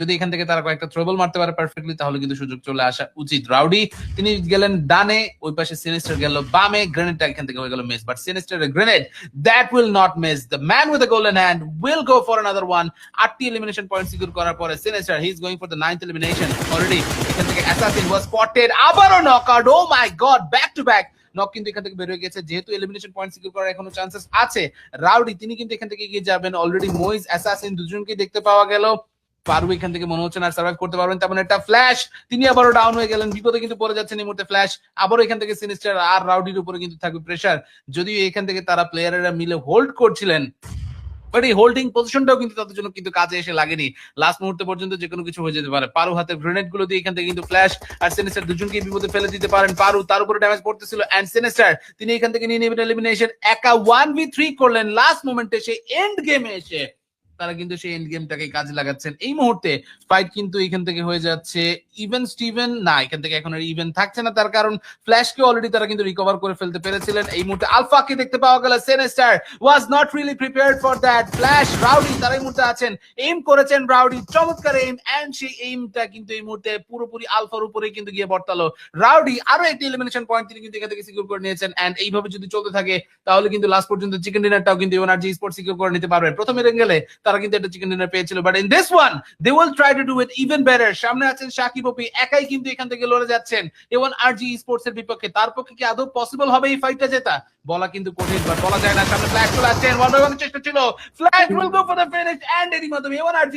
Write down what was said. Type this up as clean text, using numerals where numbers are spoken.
যদি এখান থেকে তারা কয়েকটা ট্রাবল মারতে পারে পারফেক্টলি, তাহলে কিন্তু সুযোগ চলে আসা উচিত। রাউডি তিনি গেলেন ডানে, ওই পাশে সিনিস্টার গেল বামে, গ্রেনেডটা এখান থেকে হয়ে গেল মিস, বাট সিনিস্টারের grenade that will not miss. The man with the golden hand will go for another one. 8টি এলিমিনেশন পয়েন্ট সিকিউর করার পরে Sinister he is going for the 9th elimination already. এখান থেকে অ্যাসাসিন ওয়াজ স্পটেড, আবারও knockout. Oh my God, back to back knock কিন্তু এখান থেকে বের হয়ে গেছে। যেহেতু এলিমিনেশন পয়েন্ট সিকিউর করার এখনো চান্সেস আছে, রাউডি তিনি কিন্তু এখান থেকে এগিয়ে যাবেন। অলরেডি মোইজ অ্যাসাসিন দুজনকে দেখতে পাওয়া গেল। পারু এখান থেকে মনে হচ্ছে না সার্ভাইভ করতে পারবেন, তেমন একটা ফ্ল্যাশ, তিনি আবারও ডাউন হয়ে গেলেন, বিপদে কিন্তু পড়ে যাচ্ছেন এই মুহূর্তে ফ্ল্যাশ। আবারও এখান থেকে সিনিস্টার আর রাউডির উপরে কিন্তু থাকবে প্রেসার, যদিও এখান থেকে তারা প্লেয়ারেরা মিলে হোল্ড করছিলেন, বাট এই হোল্ডিং পজিশনটাও কিন্তু তাদের জন্য কিন্তু কাজে এসে লাগেনি। লাস্ট মুহূর্তে পর্যন্ত যে কোনো কিছু হয়ে যেতে পারে। পারু হাতের গ্রেনেড গুলো দিয়ে এখান থেকে কিন্তু ফ্ল্যাশ আর সিনিস্টার দুজনকে বিপদে ফেলে দিতে পারেন। পারু তার উপরে ড্যামেজ পড়তেছিল, এন্ড সিনিস্টার তিনি এখান থেকে নিয়ে নেবেন এলিমিনেশন। একা 1v3 করলেন লাস্ট মোমেন্টে, সেই এন্ড গেমে এসে তারা কিন্তু সেই এন্ড গেমটাকে কাজে লাগাচ্ছেন। এই মুহূর্তে ফাইট কিন্তু এখান থেকে হয়ে যাচ্ছে ইভেন স্টিভেন, না এখান থেকে এখন আর ইভেন থাকছে না, তার কারণ ফ্ল্যাশকে অলরেডি তারা কিন্তু রিকভার করে ফেলতে পেরেছিলেন। এই মুহূর্তে আলফাকে দেখতে পাওয়া গেল, sinister was not really prepared for that flash. Rowdy তারা এই মুহূর্তে আছেন, এইম করেছেন রাউডি, চমৎকার এইম, এন্ড সেই এইমটা কিন্তু এই মুহূর্তে পুরোপুরি আলফার উপরে কিন্তু গিয়ে বর্তালো। রাউডি আরো একটি এলিমিনেশন পয়েন্ট তিনি কিন্তু এখান থেকে সিকিউর করে নিয়েছেন, এন্ড এইভাবে যদি চলতে থাকে তাহলে কিন্তু লাস্ট পর্যন্ত চিকেন ডিনারটাও কিন্তু এনার্জি স্পোর্টস সিকিউর করে নিতে পারবে। প্রথমে রেঙ্গেলে তারা কিন্তু একটা চিকেন ডিনার পেয়েছিল, but in this one they will try to do it even better. সামনে আছেন সাকিব ওপি, একাই কিন্তু এখান থেকে লড়ে যাচ্ছেন A1RG স্পোর্টস এর বিপক্ষে। তার পক্ষে কি আদৌ পসিবল হবে এই ফাইটটা জেতা? বলা কিন্তু কঠিন, বাট বলা যায় না। সামনে ফ্ল্যাশ চলে আসছেন, ওয়ান বাই ওয়ান চেষ্টা ছিল, Flash will go for the finish, and এরই মাধ্যমে A1RG